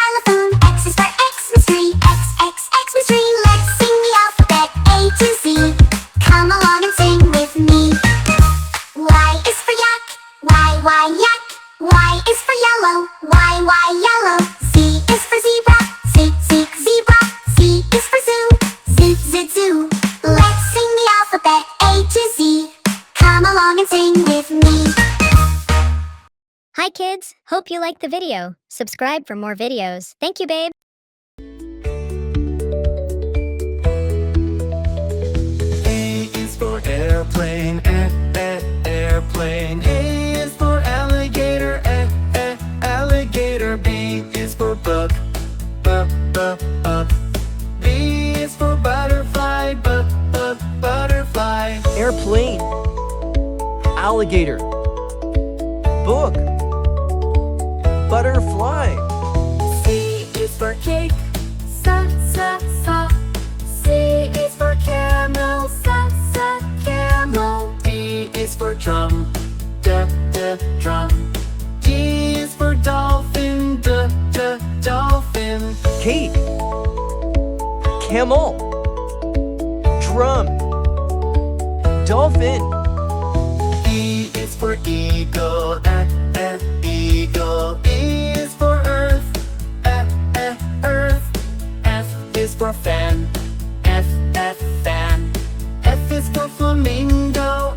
xylophone. X is for Xmas tree. Xmas tree. Let's sing the alphabet A to Z. Come along and sing with me. Y is for yak. Y yak. Y is for yellow. Y yellow. Z is for zebra. Z zebra. Z is for zoo. Z zoo. Let's sing the alphabet A to Z. Come along and sing with me. Hi kids, hope you liked the video. Subscribe for more videos. Thank you, babe. A is for airplane, airplane. A is for alligator, alligator. B is for book, book. B is for butterfly, butterfly. Airplane, alligator, book, butterfly. C is for cake, sa. C is for camel, sa. Camel. D is for drum, drum. D is for dolphin, dolphin. Cake, camel, drum, dolphin. E is for eagle, eagle. E is for earth, earth. F is for fan, fan. F is for flamingo,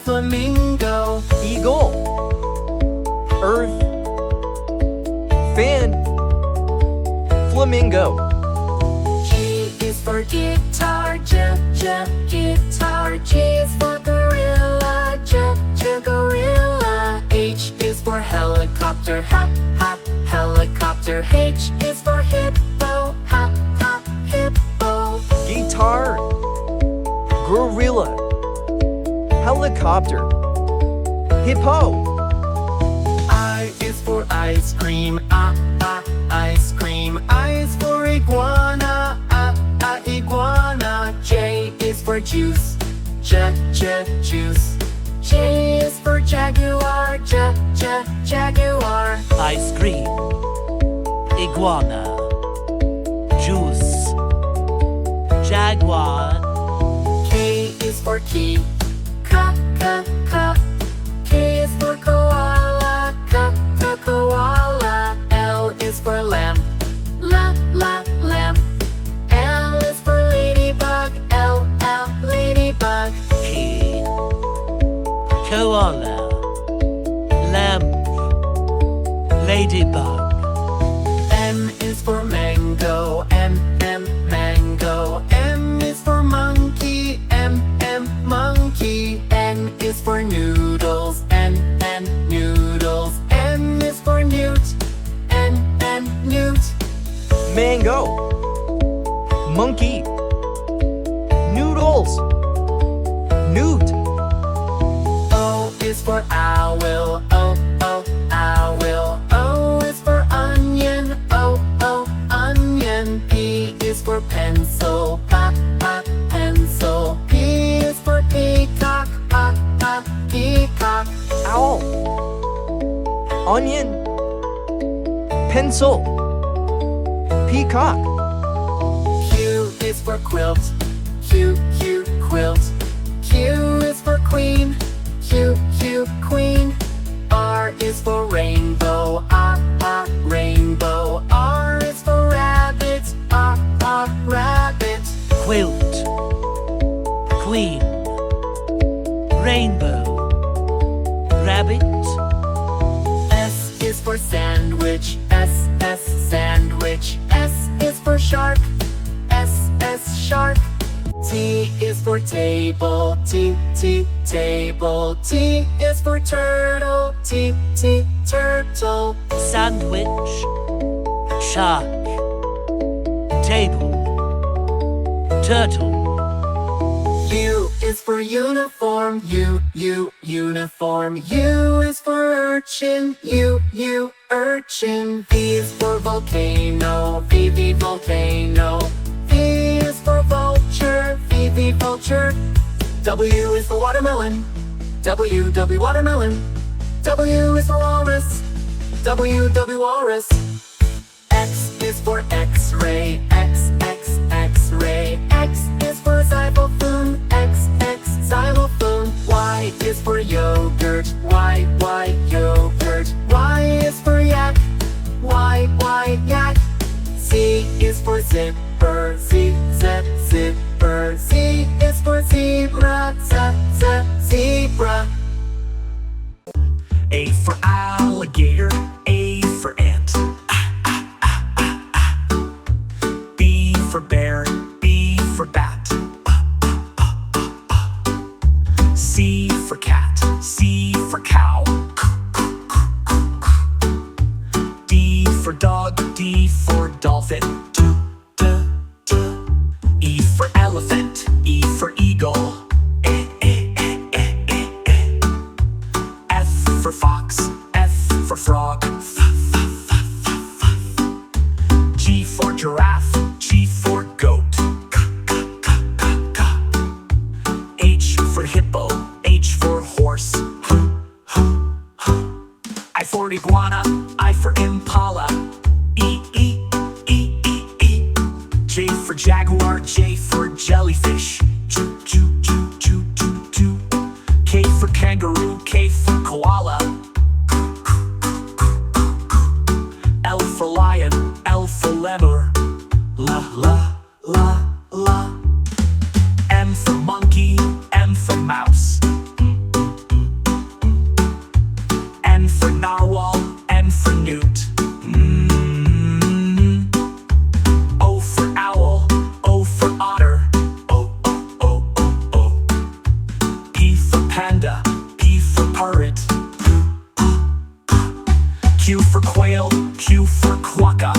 flamingo. Eagle, earth, fan, flamingo. G is for guitar, guitar. G is for gorilla, gorilla. H is for helicopter, helicopter. H is for hippo, hippo. Guitar, gorilla, helicopter, hippo. I is for ice cream, ice cream. I is for iguana, iguana. J is for juice, juice. J is for jaguar, jaguar. Ice cream, iguana, juice, jaguar. K is for key, K is for koala, koala. L is for lamp, lamp. L is for ladybug, ladybug. Key, koala, lamp, ladybug. M is for mango, mango. M is for monkey, monkey. N is for noodles, noodles. N is for newt, newt. Mango, monkey, noodles, newt. O is for owl, owl. O is for onion, onion. P is for pencil, pencil. P is for peacock, peacock. Owl, onion, pencil, peacock. Q is for quilt, Q, quilt. Q is for queen, Q, queen. R is for rainbow, rainbow. R is for rabbit, rabbit. Quilt, queen, rainbow, rabbit. S is for sandwich, S, sandwich. S is for shark, S, shark. T is for table, T, table. T is for turtle, T, turtle. Sandwich, shark, table, turtle. U is for uniform, U, uniform. U is for urchin, U, urchin. V is for volcano, V, volcano. V is for vulture, V, vulture. W is for watermelon, W, watermelon. W is for walrus, W, walrus. X is for X-ray. X, X, X-ray. X is for xylophone. X, X, xylophone. Y is for yogurt. Y, Y, yogurt. Y is for yak. Y, Y, yak. Z is for zipper. Z, Z, zipper. Z is for zebra. Z, Z, zebra. A for alligator. A for ant. B for bear. B for bat. C for cat. C for cow. D for dog. D for dolphin. E for elephant. E for eagle. F for fox. F for frog. G for giraffe. G for goat. H for hippo. H for horse. I for iguana. I for impala. E, E, E, E, E. J for jaguar. J for jellyfish. Choo, choo, choo, choo, choo, choo. K for kangaroo. K for koala. L for lion. L for lemur. La, la, la, la. M for monkey. M for mouse. N for narwhal. N for newt. O for owl. O for otter. O, O, O, O, O. P for panda. P for parrot. Q for quail. Q for quokka.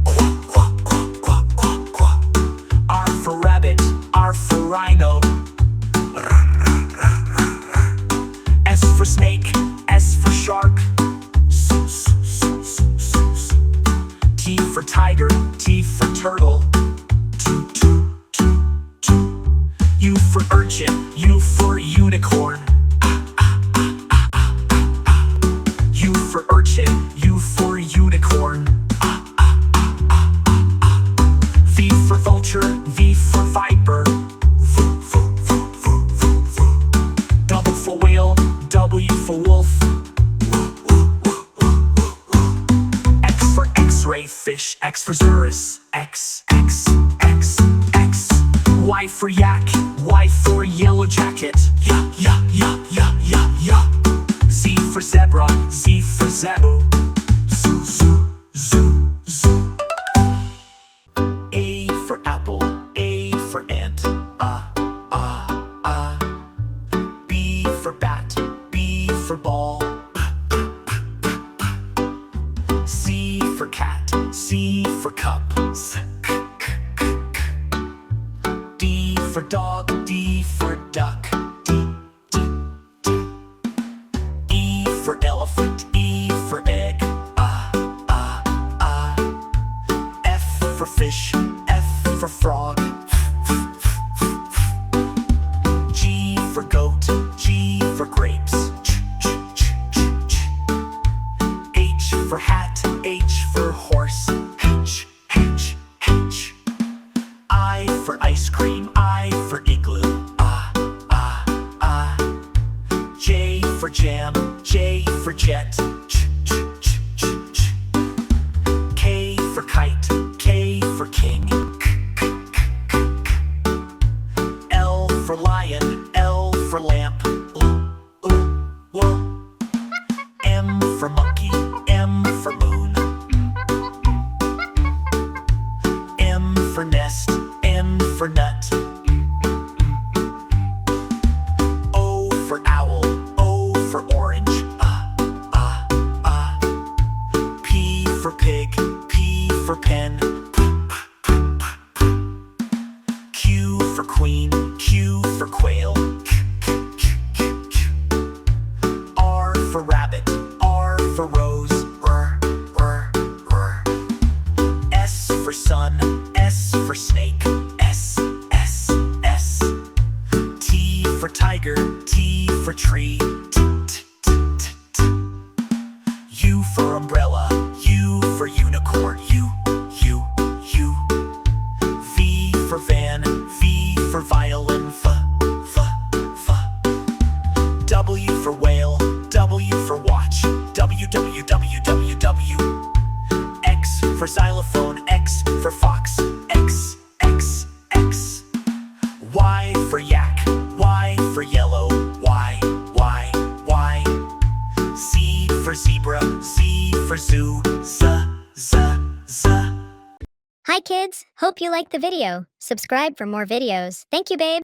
Quack, quack, quack, quack, quack, quack. R for rabbit. R for rhino. S for snake. S for shark. T for tiger. T for turtle. U for urchin. U for unicorn. U for urchin. U for unicorn. V for vulture. V for viper. W for whale. W for wolf. X for x-ray fish. X for Zurus. X, X, X, X. Y for yak. Y for yellow jacket. Ya, ya, ya, ya, ya, ya. Z for zebra. Z for zebu. Zoo, zoo, zoo, zoo. A for apple. A for ant. B for bat. B for ball. C for cat. C for cup. D for dog. D for duck. E for elephant. E for egg. F for fish. F for frog. G for goat. G for grapes. H for hat. H for horse. H, H, H. I for ice cream. I for igloo. J for jam. J for jet. K for kite. K for king. L for lion. L for lamp. M for monkey. M for moon. N for nest. N for nut. O for owl. O for orange. P for pig. P for pen. Q for queen. Q for quail. R for rabbit. R for rose. S for sun. S for snake. S, S, S. T for tiger. T for tree. U for umbrella. U for unicorn. U, W for whale, W for watch, W, W, W, W, W. X for xylophone, X for fox, X, X, X. Y for yak, Y for yellow, Y, Y, Y. Z for zebra, Z for zoo, Z, Z, Z. Hi kids, hope you liked the video. Subscribe for more videos. Thank you, babe.